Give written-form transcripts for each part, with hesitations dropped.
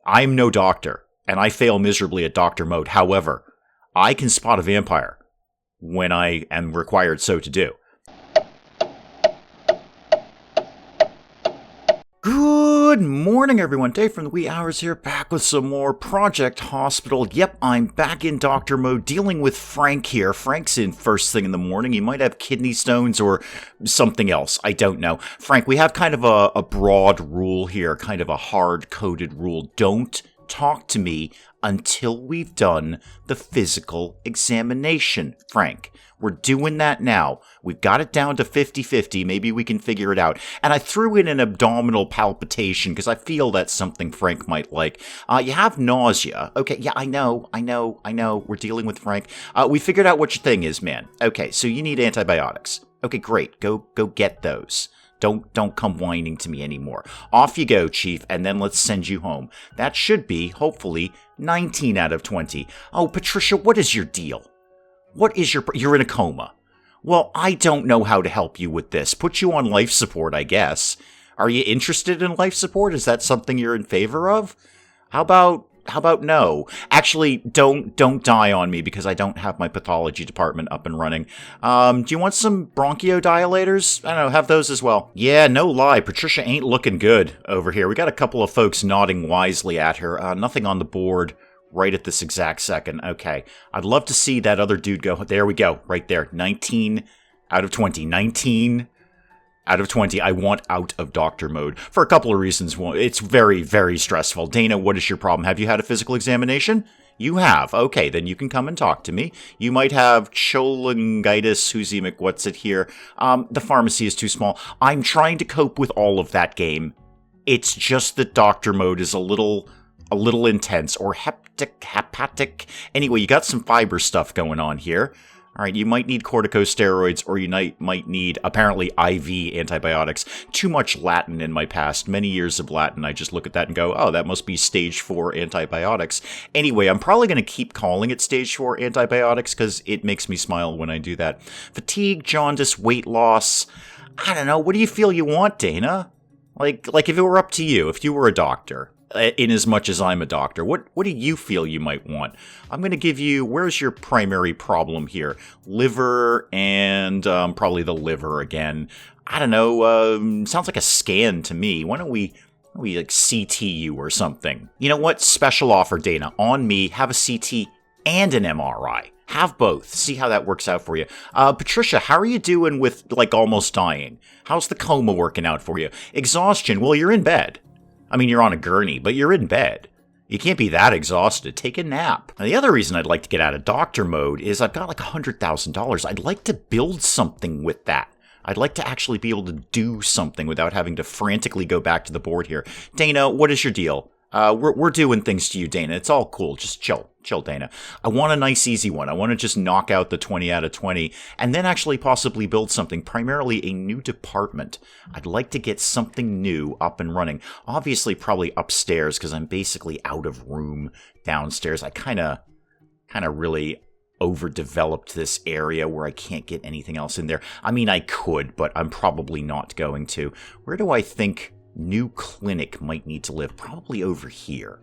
I'm no doctor, and I fail miserably at doctor mode. However, I can spot a vampire when I am required so to do. Good morning, everyone. Dave from the wee hours here, back with some more Project Hospital. Yep, I'm back in doctor mode, dealing with Frank here. Frank's in first thing in the morning. He might have kidney stones or something else. I don't know. Frank, we have kind of a broad rule here, kind of a hard-coded rule. Don't talk to me until we've done the physical examination, Frank. We're doing that now. We've got it down to 50-50. Maybe we can figure it out. And I threw in an abdominal palpitation because I feel that's something Frank might like. You have nausea. Okay, yeah, I know. We're dealing with Frank. We figured out what your thing is, man. Okay, so you need antibiotics. Okay, great. Go get those. Don't come whining to me anymore. Off you go, Chief, and then let's send you home. That should be, hopefully, 19 out of 20. Oh, Patricia, what is your deal? What is you're in a coma. Well, I don't know how to help you with this. Put you on life support, I guess. Are you interested in life support? Is that something you're in favor of? How about no? Actually, don't die on me because I don't have my pathology department up and running. Do you want some bronchodilators? I don't know, have those as well. Yeah, no lie, Patricia ain't looking good over here. We got a couple of folks nodding wisely at her. Nothing on the board right at this exact second. Okay, I'd love to see that other dude go. There we go, right there. 19 out of 20. 19 out of 20. I want out of doctor mode for a couple of reasons. One, it's very, very stressful. Dana, what is your problem? Have you had a physical examination? You have. Okay, then you can come and talk to me. You might have cholangitis, Huzimic, what's it here? The pharmacy is too small. I'm trying to cope with all of that game. It's just that doctor mode is a little intense, or hepatic. Anyway, you got some fiber stuff going on here. All right, you might need corticosteroids, or you might need, apparently, IV antibiotics. Too much Latin in my past. Many years of Latin. I just look at that and go, oh, that must be stage 4 antibiotics. Anyway, I'm probably going to keep calling it stage 4 antibiotics because it makes me smile when I do that. Fatigue, jaundice, weight loss. I don't know. What do you feel you want, Dana? Like if it were up to you, if you were a doctor. In as much as I'm a doctor, what do you feel you might want? I'm going to give you, where's your primary problem here? Liver and probably the liver again. I don't know, sounds like a scan to me. Why don't we like CT you or something? You know what? Special offer, Dana. On me, have a CT and an MRI. Have both. See how that works out for you. Patricia, how are you doing with, like, almost dying? How's the coma working out for you? Exhaustion, well, you're in bed. I mean, you're on a gurney, but you're in bed. You can't be that exhausted. Take a nap. Now, the other reason I'd like to get out of doctor mode is I've got like $100,000. I'd like to build something with that. I'd like to actually be able to do something without having to frantically go back to the board here. Dana, what is your deal? We're doing things to you, Dana. It's all cool. Just chill. Chill, Dana. I want a nice, easy one. I want to just knock out the 20 out of 20 and then actually possibly build something, primarily a new department. I'd like to get something new up and running. Obviously, probably upstairs because I'm basically out of room downstairs. I kind of really overdeveloped this area where I can't get anything else in there. I mean, I could, but I'm probably not going to. Where do I think new clinic might need to live? Probably over here.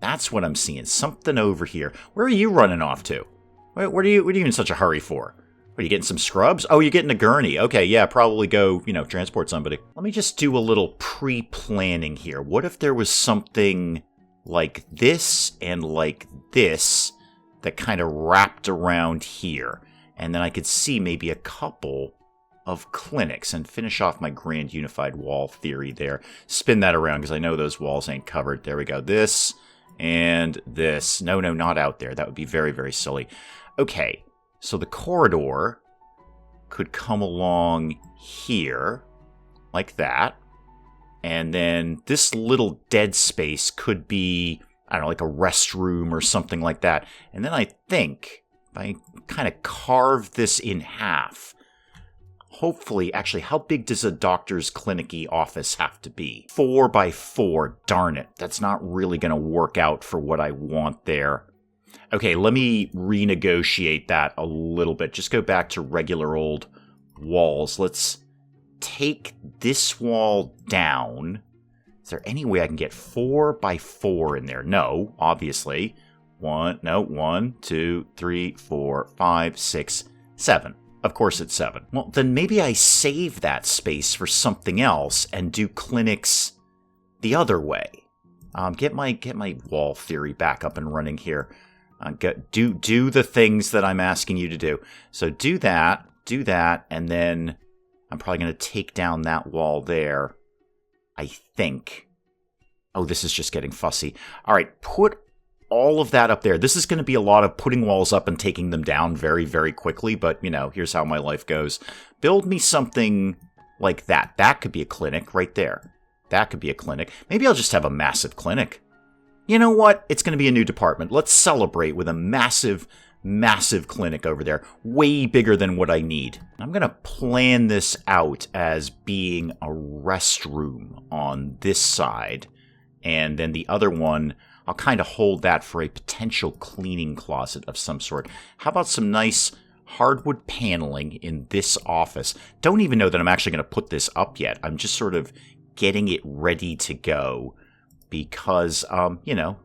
That's what I'm seeing. Something over here. Where are you running off to? What are you in such a hurry for? Are you getting some scrubs? Oh, you're getting a gurney. Okay, yeah, probably go, transport somebody. Let me just do a little pre-planning here. What if there was something like this and like this that kind of wrapped around here? And then I could see maybe a couple of clinics and finish off my grand unified wall theory there. Spin that around because I know those walls ain't covered. There we go. This and this. No, not out there. That would be very, very silly. Okay, so the corridor could come along here like that. And then this little dead space could be, I don't know, like a restroom or something like that. And then I think if I kind of carve this in half, hopefully, actually, how big does a doctor's clinic-y office have to be? 4 by 4, darn it. That's not really going to work out for what I want there. Okay, let me renegotiate that a little bit. Just go back to regular old walls. Let's take this wall down. Is there any way I can get 4 by 4 in there? No, obviously. 1, 2, 3, 4, 5, 6, 7. Of course it's 7. Well, then maybe I save that space for something else and do clinics the other way. Get my wall theory back up and running here. Do the things that I'm asking you to do. So do that, and then I'm probably going to take down that wall there, I think. Oh, this is just getting fussy. All right, put all of that up there. This is going to be a lot of putting walls up and taking them down very, very quickly, but, here's how my life goes. Build me something like that. That could be a clinic right there. That could be a clinic. Maybe I'll just have a massive clinic. You know what? It's going to be a new department. Let's celebrate with a massive, massive clinic over there. Way bigger than what I need. I'm going to plan this out as being a restroom on this side. And then the other one, I'll kind of hold that for a potential cleaning closet of some sort. How about some nice hardwood paneling in this office? Don't even know that I'm actually going to put this up yet. I'm just sort of getting it ready to go because,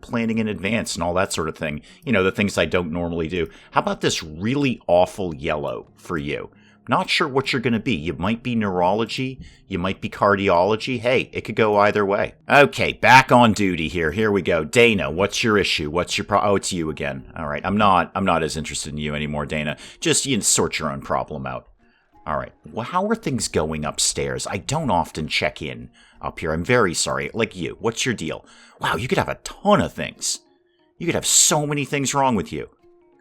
planning in advance and all that sort of thing. The things I don't normally do. How about this really awful yellow for you? Not sure what you're going to be. You might be neurology. You might be cardiology. Hey, it could go either way. Okay, back on duty here. Here we go. Dana, what's your issue? What's your oh, it's you again. All right, I'm not as interested in you anymore, Dana. Just sort your own problem out. All right. Well, how are things going upstairs? I don't often check in up here. I'm very sorry. Like you. What's your deal? Wow, you could have a ton of things. You could have so many things wrong with you.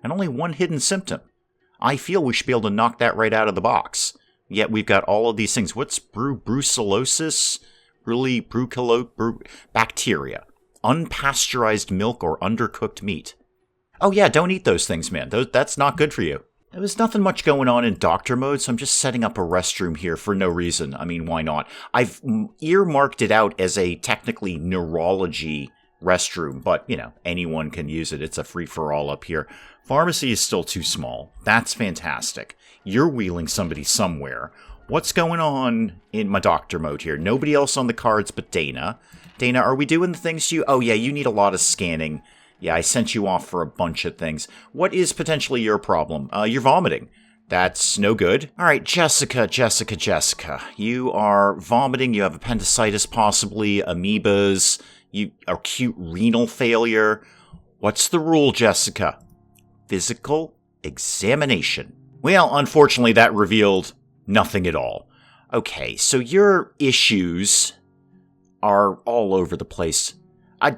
And only one hidden symptom. I feel we should be able to knock that right out of the box. Yet we've got all of these things. What's brucellosis? Really, bacteria. Unpasteurized milk or undercooked meat. Oh yeah, don't eat those things, man. That's not good for you. There was nothing much going on in doctor mode, so I'm just setting up a restroom here for no reason. I mean, why not? I've earmarked it out as a technically neurology restroom, but, anyone can use it. It's a free-for-all up here. Pharmacy is still too small. That's fantastic. You're wheeling somebody somewhere. What's going on in my doctor mode here? Nobody else on the cards but Dana. Dana, are we doing the things you... Oh, yeah, you need a lot of scanning. Yeah, I sent you off for a bunch of things. What is potentially your problem? You're vomiting. That's no good. All right, Jessica. You are vomiting. You have appendicitis, possibly, amoebas, acute renal failure. What's the rule, Jessica? Physical examination. Well, unfortunately, that revealed nothing at all. Okay, so your issues are all over the place.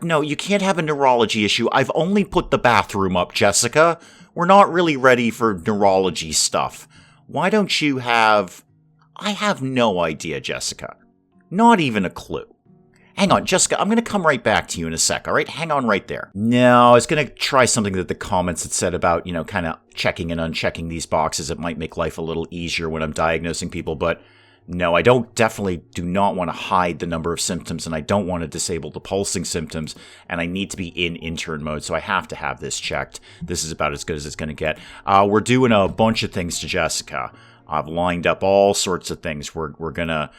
No, you can't have a neurology issue. I've only put the bathroom up, Jessica. We're not really ready for neurology stuff. Why don't you have... I have no idea, Jessica. Not even a clue. Hang on, Jessica, I'm going to come right back to you in a sec, all right? Hang on right there. No, I was going to try something that the comments had said about, kind of checking and unchecking these boxes. It might make life a little easier when I'm diagnosing people, but no, I definitely do not want to hide the number of symptoms, and I don't want to disable the pulsing symptoms, and I need to be in intern mode, so I have to have this checked. This is about as good as it's going to get. We're doing a bunch of things to Jessica. I've lined up all sorts of things. We're gonna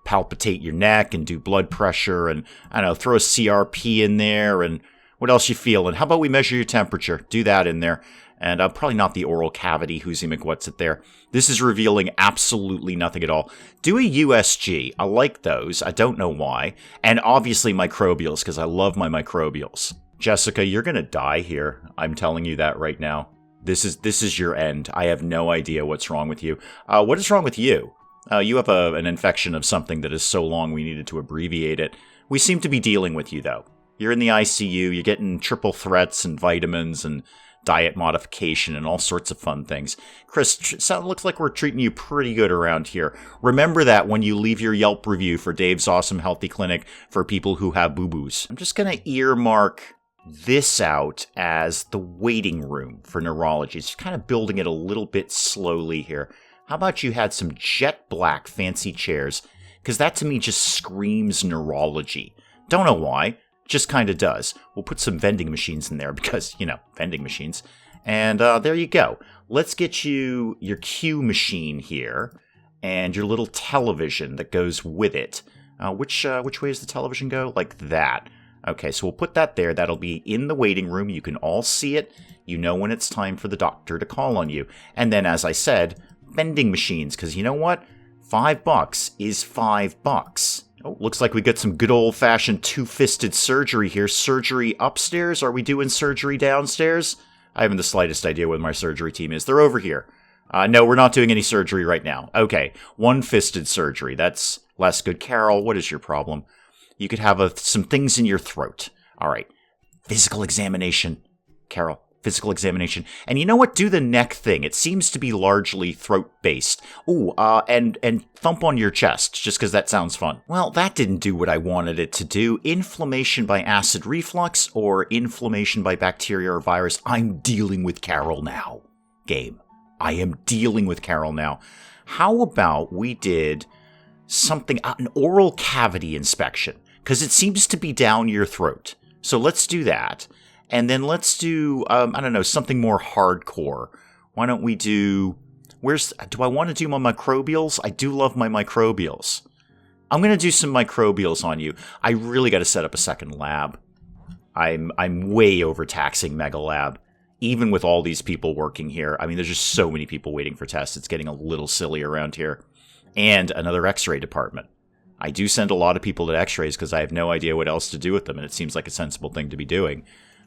palpitate your neck and do blood pressure and I don't know, throw a CRP in there and what else you feeling? How about we measure your temperature? Do that in there. And probably not the oral cavity, Hoosie McWhat's there. This is revealing absolutely nothing at all. Do a USG. I like those. I don't know why. And obviously microbials, because I love my microbials. Jessica, you're gonna die here. I'm telling you that right now. This is your end. I have no idea what's wrong with you. What is wrong with you? You have an infection of something that is so long we needed to abbreviate it. We seem to be dealing with you, though. You're in the ICU. You're getting triple threats and vitamins and diet modification and all sorts of fun things. Chris, looks like we're treating you pretty good around here. Remember that when you leave your Yelp review for Dave's Awesome Healthy Clinic for people who have boo-boos. I'm just going to earmark this out as the waiting room for neurology. Just kind of building it a little bit slowly here. How about you had some jet black fancy chairs? Because that to me just screams neurology. Don't know why. Just kind of does. We'll put some vending machines in there because, vending machines. And there you go. Let's get you your Q machine here and your little television that goes with it. Which way does the television go? Like that. Okay, so we'll put that there. That'll be in the waiting room. You can all see it. You know when it's time for the doctor to call on you. And then, as I said, vending machines, because you know what? $5 is $5. Oh, looks like we got some good old-fashioned two-fisted surgery here. Surgery upstairs? Are we doing surgery downstairs? I haven't the slightest idea where my surgery team is. They're over here. No, we're not doing any surgery right now. Okay, one-fisted surgery. That's less good. Carol, what is your problem? You could have some things in your throat. All right. Physical examination. Carol, physical examination. And you know what? Do the neck thing. It seems to be largely throat-based. Ooh, and thump on your chest, just because that sounds fun. Well, that didn't do what I wanted it to do. Inflammation by acid reflux or inflammation by bacteria or virus. I'm dealing with Carol now. Game. I am dealing with Carol now. How about we did something, an oral cavity inspection? Because it seems to be down your throat. So let's do that. And then let's do, I don't know, something more hardcore. Why don't we do, do I want to do my microbials? I do love my microbials. I'm going to do some microbials on you. I really got to set up a second lab. I'm way overtaxing Mega Lab. Even with all these people working here. I mean, there's just so many people waiting for tests. It's getting a little silly around here. And another x-ray department. I do send a lot of people to x-rays because I have no idea what else to do with them, and it seems like a sensible thing to be doing.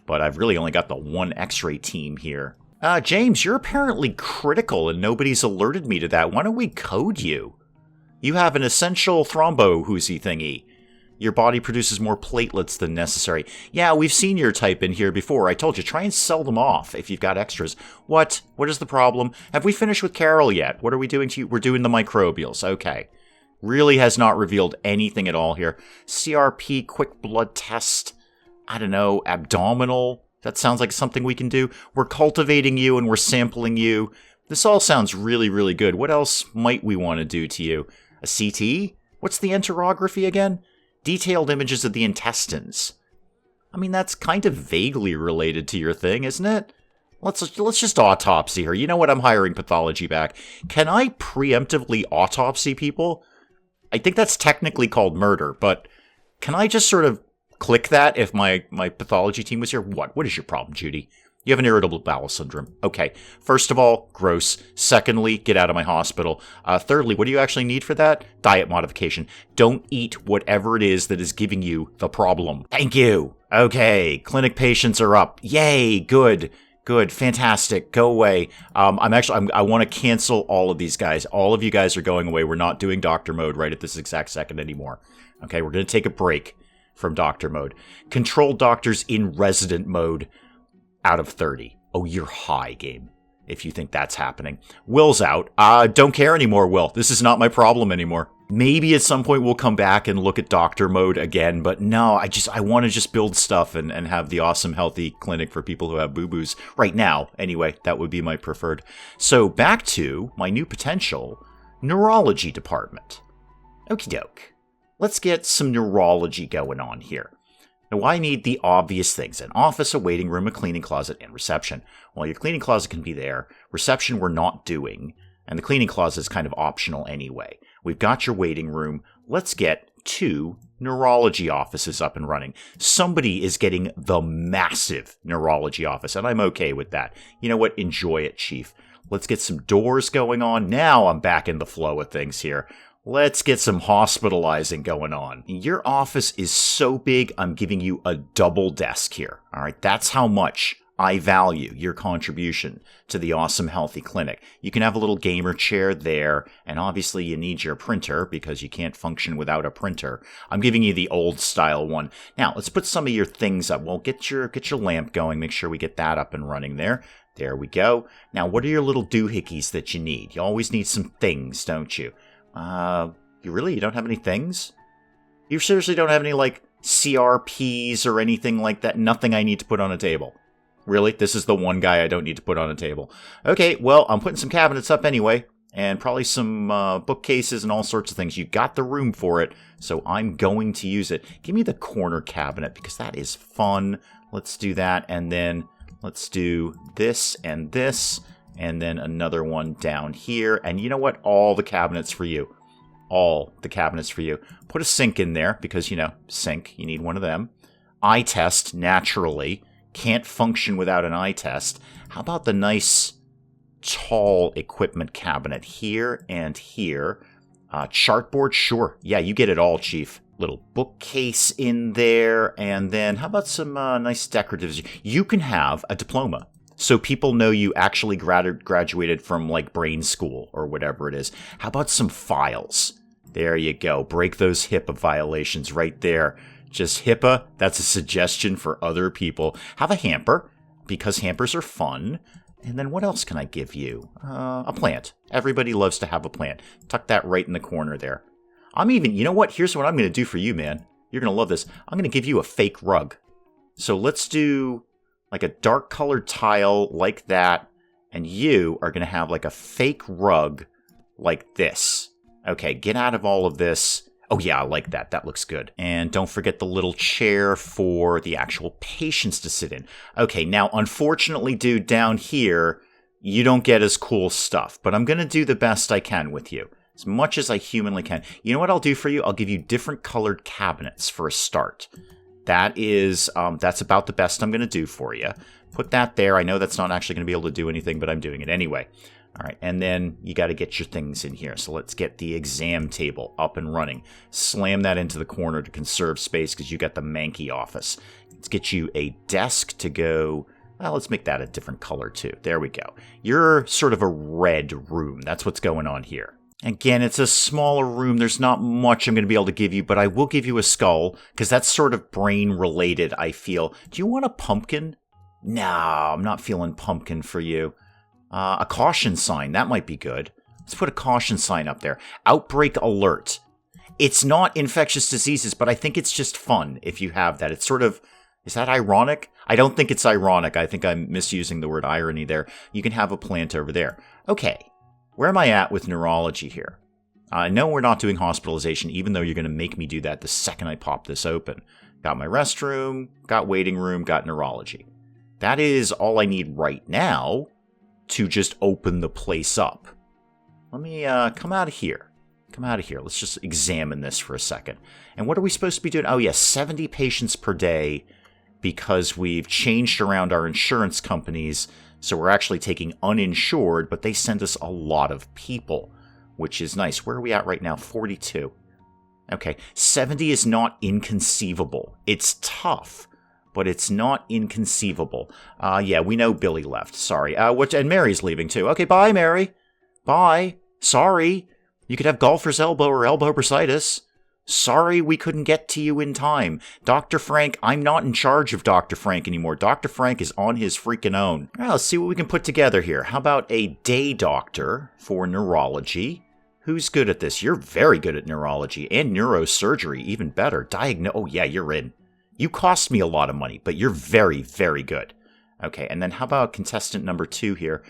But I've really only got the one x-ray team here. James, you're apparently critical, and nobody's alerted me to that. Why don't we code you? You have an essential thrombo-hoozy thingy. Your body produces more platelets than necessary. Yeah, we've seen your type in here before. I told you, try and sell them off if you've got extras. What? What is the problem? Have we finished with Carol yet? What are we doing to you? We're doing the microbials. Okay. Really has not revealed anything at all here. CRP, quick blood test. I don't know, abdominal. That sounds like something we can do. We're cultivating you and we're sampling you. This all sounds really, really good. What else might we want to do to you? A CT? What's the enterography again? Detailed images of the intestines. I mean, that's kind of vaguely related to your thing, isn't it? Let's just autopsy her. You know what? I'm hiring pathology back. Can I preemptively autopsy people? I think that's technically called murder, but can I just sort of click that if my pathology team was here? What is your problem, Judy? You have an irritable bowel syndrome. Okay. First of all, gross. Secondly, get out of my hospital. Thirdly, what do you actually need for that? Diet modification. Don't eat whatever it is that is giving you the problem. Thank you. Okay. Clinic patients are up. Yay. Good. Good. Fantastic. Go away. I want to cancel all of these guys. All of you guys are going away. We're not doing doctor mode right at this exact second anymore. Okay. We're going to take a break from doctor mode. Controlled doctors in resident mode. Out of 30. Oh, you're high, game, if you think that's happening. Will's out. Don't care anymore, Will. This is not my problem anymore. Maybe at some point we'll come back and look at doctor mode again, but no, I want to just build stuff and have the awesome, healthy clinic for people who have boo-boos. Right now, anyway, that would be my preferred. So back to my new potential, Neurology Department. Okie doke. Let's get some neurology going on here. Now, I need the obvious things: an office, a waiting room, a cleaning closet, and reception. Well, your cleaning closet can be there. Reception we're not doing, and the cleaning closet is kind of optional anyway. We've got your waiting room. Let's get 2 neurology offices up and running. Somebody is getting the massive neurology office, and I'm okay with that. You know what? Enjoy it, Chief. Let's get some doors going on. Now I'm back in the flow of things here. Let's get some hospitalizing going on. Your office is so big, I'm giving you a double desk here. All right, that's how much I value your contribution to the awesome, healthy clinic. You can have a little gamer chair there, and obviously you need your printer because you can't function without a printer. I'm giving you the old style one. Now, let's put some of your things up. Well, get your lamp going. Make sure we get that up and running there. There we go. Now, what are your little doohickeys that you need? You always need some things, don't you? You don't have any things? You seriously don't have any, like, CRPs or anything like that? Nothing I need to put on a table? Really? This is the one guy I don't need to put on a table. Okay, well, I'm putting some cabinets up anyway, and probably some bookcases and all sorts of things. You got the room for it, so I'm going to use it. Give me the corner cabinet, because that is fun. Let's do that, and then let's do this, and then another one down here. And you know what? All the cabinets for you. all the cabinets for you. Put a sink in there because, sink, you need one of them. Eye test, naturally. Can't function without an eye test. How about the nice tall equipment cabinet here and here? Chartboard, sure. Yeah, you get it all, Chief. Little bookcase in there. And then how about some nice decoratives? You can have a diploma, so people know you actually graduated from, like, brain school or whatever it is. How about some files? There you go. Break those HIPAA violations right there. Just HIPAA, that's a suggestion for other people. Have a hamper, because hampers are fun. And then what else can I give you? A plant. Everybody loves to have a plant. Tuck that right in the corner there. you know what? Here's what I'm going to do for you, man. You're going to love this. I'm going to give you a fake rug. So let's do like a dark colored tile like that. And you are going to have like a fake rug like this. Okay, get out of all of this. Oh yeah, I like that. That looks good. And don't forget the little chair for the actual patients to sit in. Okay, now unfortunately, dude, down here, you don't get as cool stuff. But I'm going to do the best I can with you. As much as I humanly can. You know what I'll do for you? I'll give you different colored cabinets for a start. That's about the best I'm going to do for you. Put that there. I know that's not actually going to be able to do anything, but I'm doing it anyway. All right, and then you got to get your things in here. So let's get the exam table up and running. Slam that into the corner to conserve space because you got the manky office. Let's get you a desk to go. Well, let's make that a different color too. There we go. You're sort of a red room. That's what's going on here. Again, it's a smaller room. There's not much I'm going to be able to give you, but I will give you a skull because that's sort of brain related, I feel. Do you want a pumpkin? No, I'm not feeling pumpkin for you. A caution sign, that might be good. Let's put a caution sign up there. Outbreak alert. It's not infectious diseases, but I think it's just fun if you have that. It's sort of, is that ironic? I don't think it's ironic. I think I'm misusing the word irony there. You can have a plant over there. Okay, where am I at with neurology here? I know we're not doing hospitalization, even though you're going to make me do that the second I pop this open. Got my restroom, got waiting room, got neurology. That is all I need right now to just open the place up. Let me come out of here. Come out of here. Let's just examine this for a second. And what are we supposed to be doing? Oh, yes, 70 patients per day because we've changed around our insurance companies. So we're actually taking uninsured, but they send us a lot of people, which is nice. Where are we at right now? 42. Okay, 70 is not inconceivable. It's tough, but it's not inconceivable. Yeah, we know Billy left. Sorry. And Mary's leaving too. Okay, bye, Mary. Bye. Sorry. You could have golfer's elbow or elbow bursitis. Sorry we couldn't get to you in time. Dr. Frank, I'm not in charge of Dr. Frank anymore. Dr. Frank is on his freaking own. All right, let's see what we can put together here. How about a day doctor for neurology? Who's good at this? You're very good at neurology and neurosurgery. Even better. Oh, yeah, you're in. You cost me a lot of money, but you're very, very good. Okay, and then how about contestant number 2 here?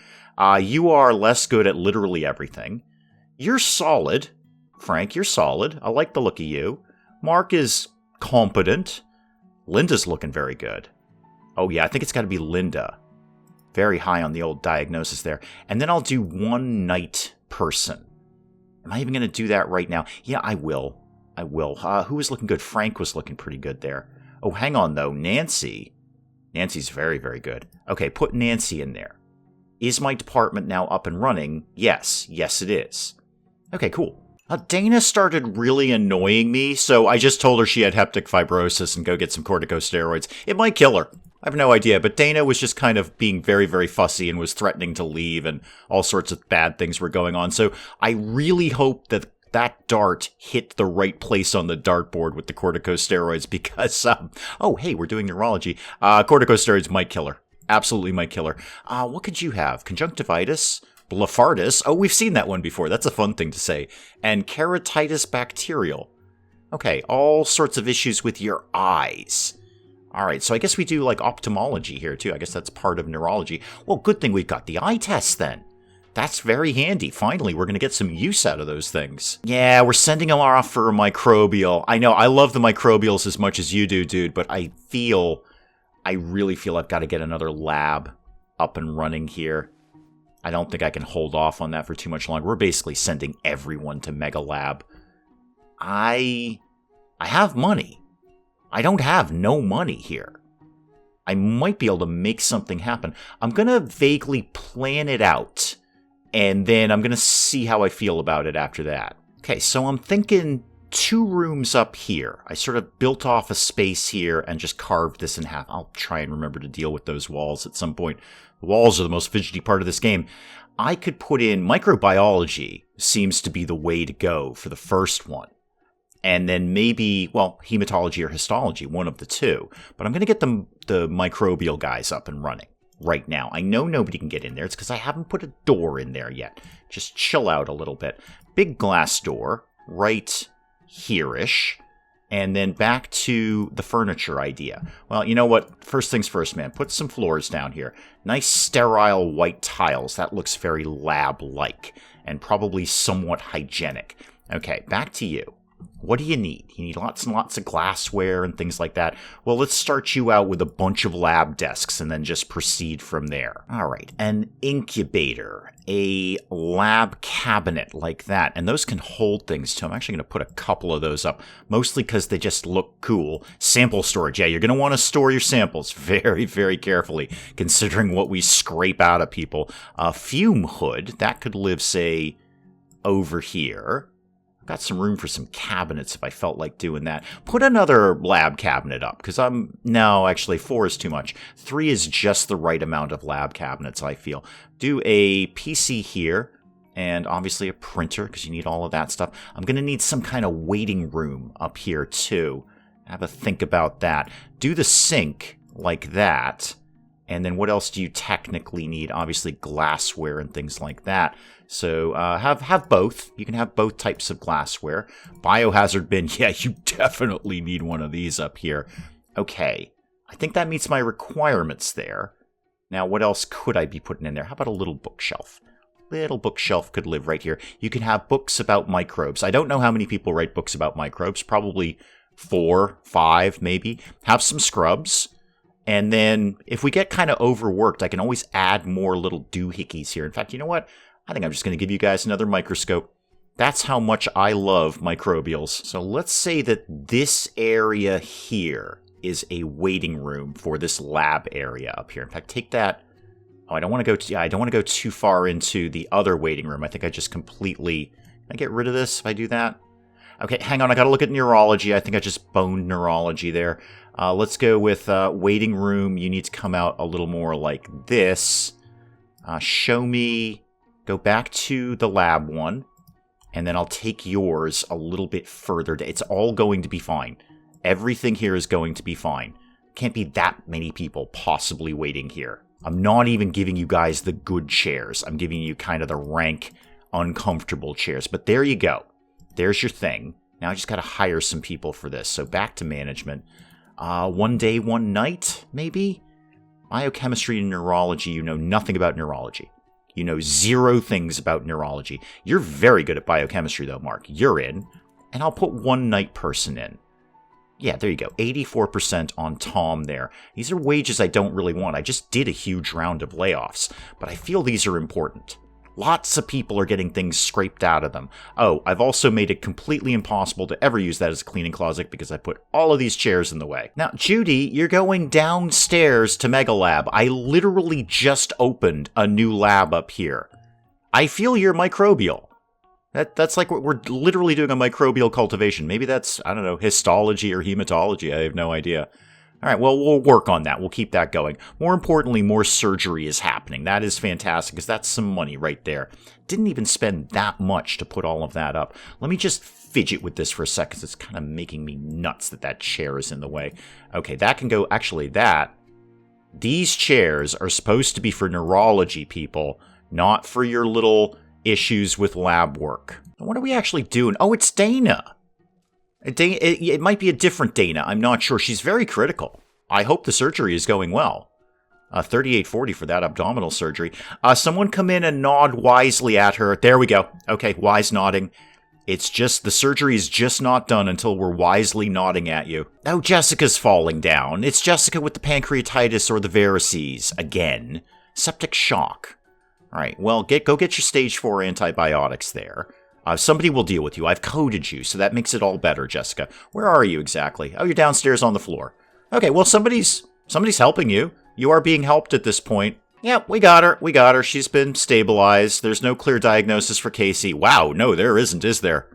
You are less good at literally everything. You're solid. Frank, you're solid. I like the look of you. Mark is competent. Linda's looking very good. Oh, yeah, I think it's got to be Linda. Very high on the old diagnosis there. And then I'll do one night person. Am I even going to do that right now? Yeah, I will. Who was looking good? Frank was looking pretty good there. Oh, hang on, though. Nancy. Nancy's very, very good. Okay, put Nancy in there. Is my department now up and running? Yes. Yes, it is. Okay, cool. Dana started really annoying me, so I just told her she had hepatic fibrosis and go get some corticosteroids. It might kill her. I have no idea, but Dana was just kind of being very, very fussy and was threatening to leave, and all sorts of bad things were going on. So I really hope that that dart hit the right place on the dartboard with the corticosteroids because, oh, hey, we're doing neurology. Corticosteroids might kill her. Absolutely might kill her. What could you have? Conjunctivitis? Blepharitis? Oh, we've seen that one before. That's a fun thing to say. And keratitis bacterial. Okay, all sorts of issues with your eyes. All right, so I guess we do like ophthalmology here too. I guess that's part of neurology. Well, good thing we've got the eye test then. That's very handy. Finally, we're going to get some use out of those things. Yeah, we're sending them off for a microbial. I know, I love the microbials as much as you do, dude, but I really feel I've got to get another lab up and running here. I don't think I can hold off on that for too much longer. We're basically sending everyone to Mega Lab. I have money. I don't have no money here. I might be able to make something happen. I'm going to vaguely plan it out, and then I'm going to see how I feel about it after that. Okay, so I'm thinking 2 rooms up here. I sort of built off a space here and just carved this in half. I'll try and remember to deal with those walls at some point. The walls are the most fidgety part of this game. I could put in microbiology seems to be the way to go for the first one. And then maybe, well, hematology or histology, one of the two. But I'm going to get the microbial guys up and running right now. I know nobody can get in there. It's because I haven't put a door in there yet. Just chill out a little bit. Big glass door right here-ish. And then back to the furniture idea. Well, you know what? First things first, man. Put some floors down here. Nice sterile white tiles. That looks very lab-like and probably somewhat hygienic. Okay, back to you. What do you need? You need lots and lots of glassware and things like that. Well, let's start you out with a bunch of lab desks and then just proceed from there. All right, an incubator, a lab cabinet like that. And those can hold things too. I'm actually going to put a couple of those up, mostly because they just look cool. Sample storage. Yeah, you're going to want to store your samples very, very carefully, considering what we scrape out of people. A fume hood, that could live, say, over here. Got some room for some cabinets if I felt like doing that. Put another lab cabinet up, because no, actually 4 is too much. 3 is just the right amount of lab cabinets, I feel. Do a PC here, and obviously a printer, because you need all of that stuff. I'm going to need some kind of waiting room up here, too. Have a think about that. Do the sink like that, and then what else do you technically need? Obviously glassware and things like that. So have both. You can have both types of glassware. Biohazard bin, yeah, you definitely need one of these up here. Okay, I think that meets my requirements there. Now, what else could I be putting in there? How about a little bookshelf? Little bookshelf could live right here. You can have books about microbes. I don't know how many people write books about microbes. Probably 4, 5, maybe. Have some scrubs. And then if we get kind of overworked, I can always add more little doohickeys here. In fact, you know what? I think I'm just going to give you guys another microscope. That's how much I love microbials. So let's say that this area here is a waiting room for this lab area up here. In fact, take that. Oh, I don't want to go too far into the other waiting room. I think I just completely... Can I get rid of this if I do that? Okay, hang on. I got to look at neurology. I think I just boned neurology there. Let's go with waiting room. You need to come out a little more like this. Show me... Go back to the lab one, and then I'll take yours a little bit further. It's all going to be fine. Everything here is going to be fine. Can't be that many people possibly waiting here. I'm not even giving you guys the good chairs. I'm giving you kind of the rank, uncomfortable chairs. But there you go. There's your thing. Now I just got to hire some people for this. So back to management. 1 day, 1 night, maybe? Biochemistry and neurology, you know nothing about neurology. You know 0 things about neurology. You're very good at biochemistry, though, Mark. You're in. And I'll put 1 night person in. Yeah, there you go. 84% on Tom there. These are wages I don't really want. I just did a huge round of layoffs. But I feel these are important. Lots of people are getting things scraped out of them. Oh, I've also made it completely impossible to ever use that as a cleaning closet because I put all of these chairs in the way. Now, Judy, you're going downstairs to Mega Lab. I literally just opened a new lab up here. I feel you're microbial. That's like we're literally doing a microbial cultivation. Maybe that's, I don't know, histology or hematology. I have no idea. All right, well, we'll work on that. We'll keep that going. More importantly, more surgery is happening. That is fantastic, because that's some money right there. Didn't even spend that much to put all of that up. Let me just fidget with this for a second, because it's kind of making me nuts that chair is in the way. Okay, that can go... Actually, these chairs are supposed to be for neurology people, not for your little issues with lab work. What are we actually doing? Oh, it's Dana. It might be a different Dana. I'm not sure. She's very critical. I hope the surgery is going well. 3840 for that abdominal surgery. Someone come in and nod wisely at her. There we go. Okay, wise nodding. It's just, the surgery is just not done until we're wisely nodding at you. Oh, Jessica's falling down. It's Jessica with the pancreatitis or the varices. Again. Septic shock. All right, well, go get your stage 4 antibiotics there. Somebody will deal with you. I've coded you, so that makes it all better, Jessica. Where are you exactly? Oh, you're downstairs on the floor. Okay, well, somebody's helping you. You are being helped at this point. Yep, we got her. We got her. She's been stabilized. There's no clear diagnosis for Casey. Wow, no, there isn't, is there?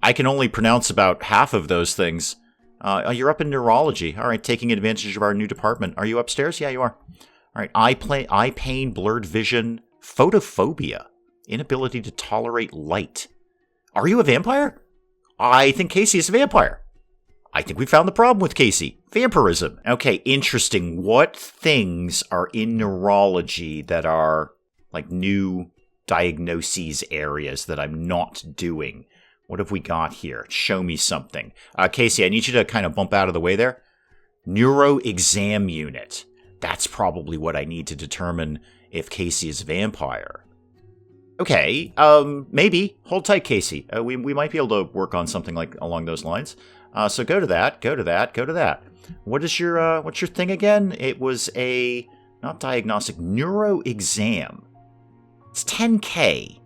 I can only pronounce about half of those things. You're up in neurology. All right, taking advantage of our new department. Are you upstairs? Yeah, you are. All right, eye pain, blurred vision, photophobia, inability to tolerate light. Are you a vampire? I think Casey is a vampire. I think we found the problem with Casey. Vampirism. Okay, interesting. What things are in neurology that are like new diagnoses areas that I'm not doing? What have we got here? Show me something. Casey, I need you to kind of bump out of the way there. Neuro exam unit. That's probably what I need to determine if Casey is a vampire. Okay, maybe. Hold tight, Casey. We might be able to work on something like along those lines. So go to that, go to that, go to that. What's your thing again? It was a, not diagnostic, neuro exam. It's 10K.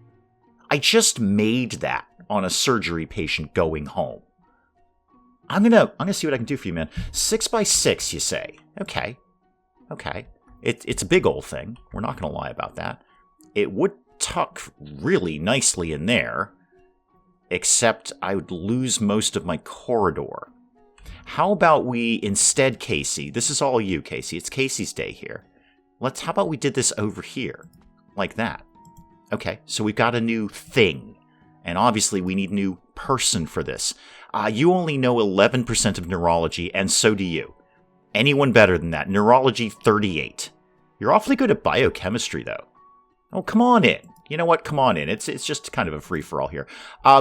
I just made that on a surgery patient going home. I'm gonna see what I can do for you, man. 6x6, you say? Okay. It's a big old thing. We're not gonna lie about that. It would tuck really nicely in there, except I would lose most of my corridor. How about we instead, Casey? This is all you, Casey. It's Casey's day here. How about we did this over here, like that? Okay, so we've got a new thing. And obviously, we need a new person for this. You only know 11% of neurology, and so do you. Anyone better than that? Neurology 38. You're awfully good at biochemistry, though. Oh, come on in. You know what? Come on in. It's just kind of a free-for-all here.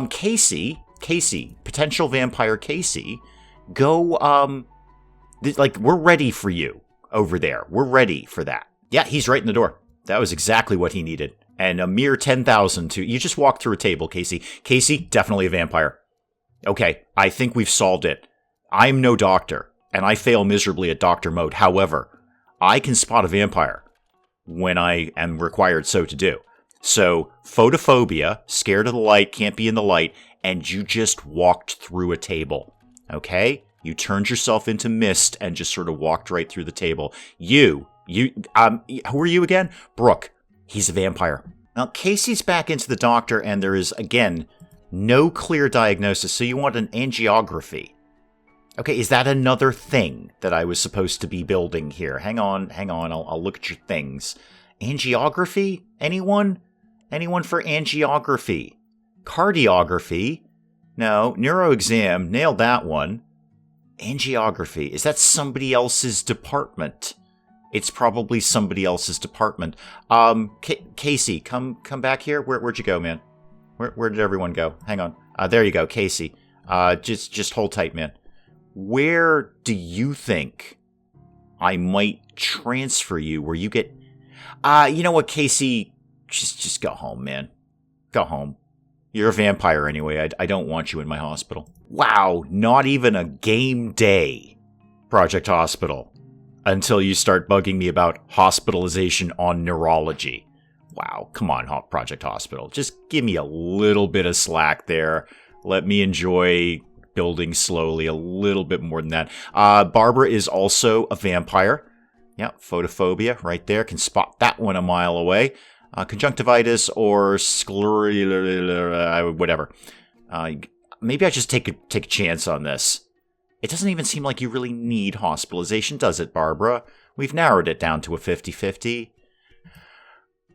Casey, potential vampire Casey, go, we're ready for you over there. We're ready for that. Yeah, he's right in the door. That was exactly what he needed. And a mere 10,000 to... You just walked through a table, Casey. Casey, definitely a vampire. Okay, I think we've solved it. I'm no doctor, and I fail miserably at doctor mode. However, I can spot a vampire when I am required so to do. So, photophobia, scared of the light, can't be in the light, and you just walked through a table. Okay? You turned yourself into mist and just sort of walked right through the table. Who are you again? Brooke. He's a vampire. Now, Casey's back into the doctor, and there is, again, no clear diagnosis, so you want an angiography. Okay, is that another thing that I was supposed to be building here? Hang on, I'll look at your things. Angiography? Anyone? Anyone for angiography? Cardiography? No. Neuroexam, nailed that one. Angiography, is that somebody else's department? It's probably somebody else's department. Casey, come back here. Where'd you go, man? Where did everyone go? Hang on. There you go, Casey. Just hold tight, man. Where do you think I might transfer you where you get... you know what, Casey? Just go home, man. Go home. You're a vampire anyway. I don't want you in my hospital. Wow, not even a game day, Project Hospital. Until you start bugging me about hospitalization on neurology. Wow, come on, Project Hospital. Just give me a little bit of slack there. Let me enjoy building slowly a little bit more than that. Barbara is also a vampire. Yeah, photophobia right there. Can spot that one a mile away. Conjunctivitis or whatever. Maybe I just take a chance on this. It doesn't even seem like you really need hospitalization, does it, Barbara? We've narrowed it down to a 50-50.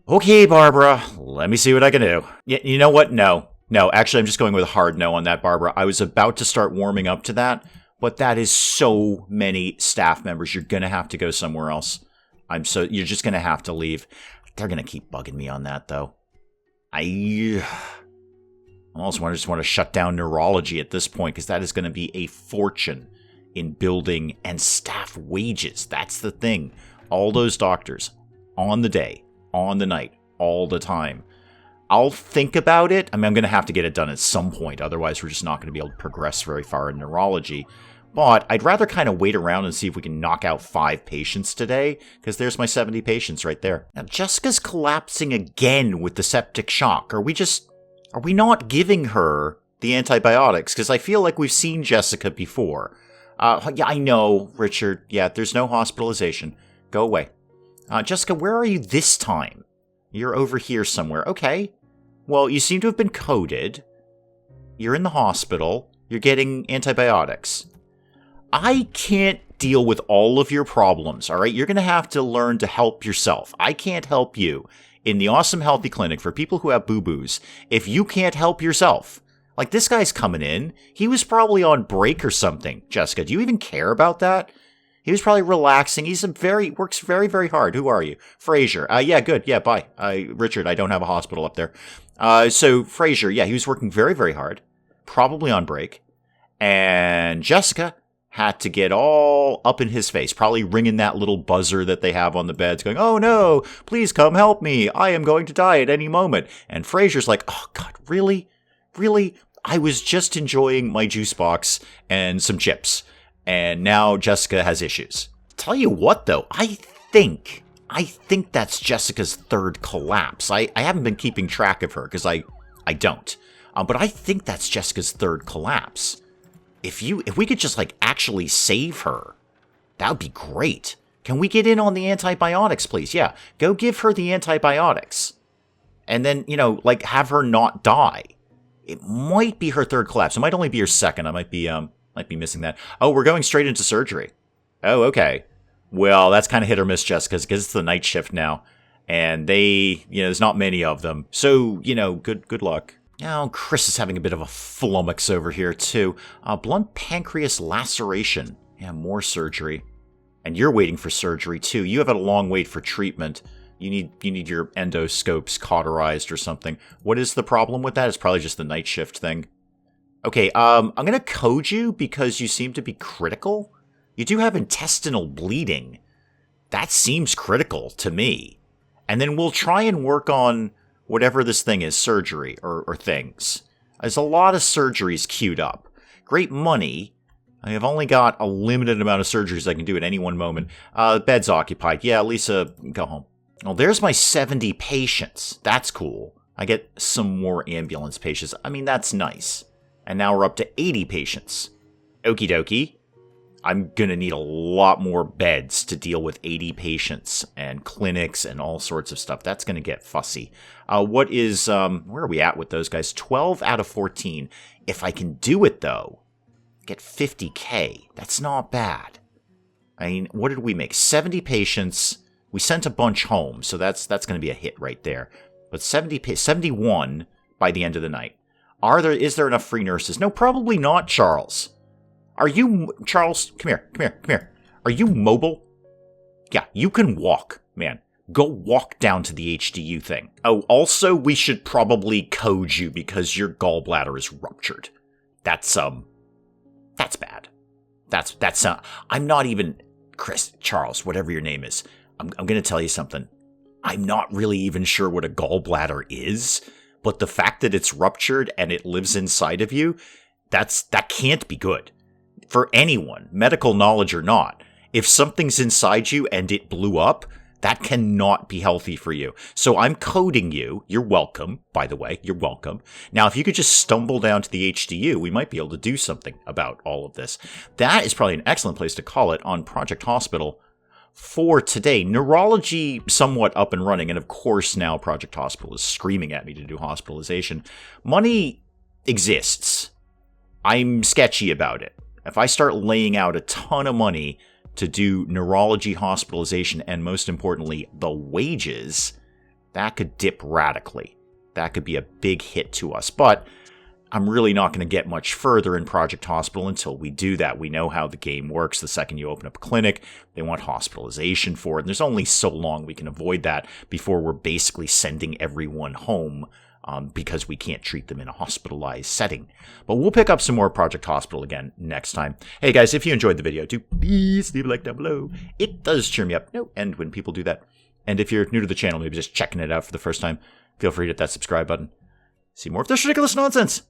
Okay, Barbara, let me see what I can do. You know what? No, actually, I'm just going with a hard no on that, Barbara. I was about to start warming up to that, but that is so many staff members. You're going to have to go somewhere else. You're just going to have to leave. They're going to keep bugging me on that, though. I almost just want to shut down neurology at this point, because that is going to be a fortune in building and staff wages. That's the thing. All those doctors, on the day, on the night, all the time. I'll think about it. I'm going to have to get it done at some point. Otherwise, we're just not going to be able to progress very far in neurology. But I'd rather kind of wait around and see if we can knock out 5 patients today, because there's my 70 patients right there. Now, Jessica's collapsing again with the septic shock. Are we just Are we not giving her the antibiotics? Because I feel like we've seen Jessica before. Yeah, I know, Richard. Yeah, there's no hospitalization. Go away. Jessica, where are you this time? You're over here somewhere. Okay. Well, you seem to have been coded. You're in the hospital. You're getting antibiotics. I can't deal with all of your problems, all right? You're going to have to learn to help yourself. I can't help you in the Awesome Healthy Clinic for people who have boo-boos if you can't help yourself. Like, this guy's coming in. He was probably on break or something. Jessica, do you even care about that? He was probably relaxing. Works very, very hard. Who are you? Fraser. Yeah, good. Yeah, bye. Richard, I don't have a hospital up there. So, Fraser, yeah, he was working very, very hard. Probably on break. And Jessica had to get all up in his face, probably ringing that little buzzer that they have on the beds, going, "Oh no, please come help me. I am going to die at any moment." And Fraser's like, "Oh God, really? Really? I was just enjoying my juice box and some chips. And now Jessica has issues." Tell you what, though, I think that's Jessica's third collapse. I haven't been keeping track of her because I don't. But I think that's Jessica's third collapse. If we could just actually save her, that would be great. Can we get in on the antibiotics, please? Yeah, go give her the antibiotics. And then, have her not die. It might be her third collapse. It might only be her second. I might be missing that. Oh, we're going straight into surgery. Oh, okay. Well, that's kind of hit or miss, Jessica, because it's the night shift now. And there's not many of them. So, good luck. Oh, Chris is having a bit of a flummox over here, too. Blunt pancreas laceration. Yeah, more surgery. And you're waiting for surgery, too. You have had a long wait for treatment. You need your endoscopes cauterized or something. What is the problem with that? It's probably just the night shift thing. Okay, I'm going to code you because you seem to be critical. You do have intestinal bleeding. That seems critical to me. And then we'll try and work on whatever this thing is, surgery or things. There's a lot of surgeries queued up. Great money. I have only got a limited amount of surgeries I can do at any one moment. Bed's occupied. Yeah, Lisa, go home. Well, there's my 70 patients. That's cool. I get some more ambulance patients. I mean, that's nice. And now we're up to 80 patients. Okie dokie. I'm going to need a lot more beds to deal with 80 patients and clinics and all sorts of stuff. That's going to get fussy. Where are we at with those guys? 12 out of 14. If I can do it, though, get 50K. That's not bad. I mean, what did we make? 70 patients. We sent a bunch home, so that's going to be a hit right there. But 71 by the end of the night. Is there enough free nurses? No, probably not, Charles. Are you, Charles, come here. Are you mobile? Yeah, you can walk, man. Go walk down to the HDU thing. Oh, also, we should probably code you because your gallbladder is ruptured. That's bad. I'm not even, Charles, whatever your name is. I'm going to tell you something. I'm not really even sure what a gallbladder is, but the fact that it's ruptured and it lives inside of you, that can't be good. For anyone, medical knowledge or not, if something's inside you and it blew up, that cannot be healthy for you. So I'm coding you. You're welcome, by the way. You're welcome. Now, if you could just stumble down to the HDU, we might be able to do something about all of this. That is probably an excellent place to call it on Project Hospital for today. Neurology somewhat up and running, and of course now Project Hospital is screaming at me to do hospitalization. Money exists. I'm sketchy about it. If I start laying out a ton of money to do neurology hospitalization and, most importantly, the wages, that could dip radically. That could be a big hit to us. But I'm really not going to get much further in Project Hospital until we do that. We know how the game works. The second you open up a clinic, they want hospitalization for it. And there's only so long we can avoid that before we're basically sending everyone home because we can't treat them in a hospitalized setting. But we'll pick up some more Project Hospital again next time. Hey guys, if you enjoyed the video, do please leave a like down below. It does cheer me up. No end when people do that. And if you're new to the channel, maybe just checking it out for the first time, feel free to hit that subscribe button. See more of this ridiculous nonsense.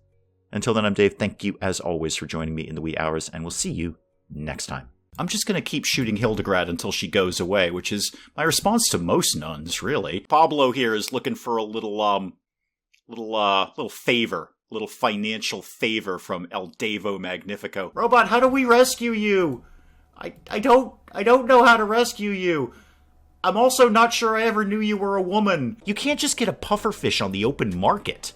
Until then, I'm Dave. Thank you, as always, for joining me in the wee hours, and we'll see you next time. I'm just going to keep shooting Hildegard until she goes away, which is my response to most nuns, really. Pablo here is looking for a little Little favor. Little financial favor from El Devo Magnifico. Robot, how do we rescue you? I don't know how to rescue you. I'm also not sure I ever knew you were a woman. You can't just get a pufferfish on the open market.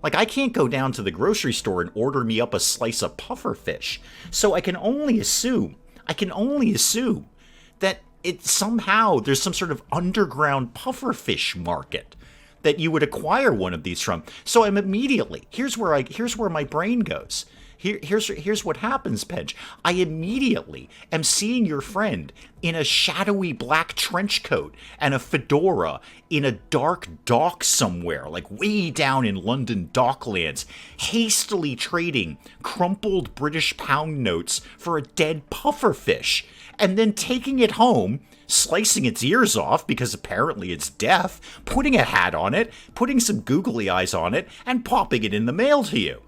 Like, I can't go down to the grocery store and order me up a slice of pufferfish. So I can only assume that it somehow there's some sort of underground pufferfish market that you would acquire one of these from. So I'm immediately, here's where my brain goes. Here's what happens, Pedge. I immediately am seeing your friend in a shadowy black trench coat and a fedora in a dark dock somewhere, like way down in London Docklands, hastily trading crumpled British pound notes for a dead pufferfish, and then taking it home, slicing its ears off because apparently it's deaf, putting a hat on it, putting some googly eyes on it, and popping it in the mail to you.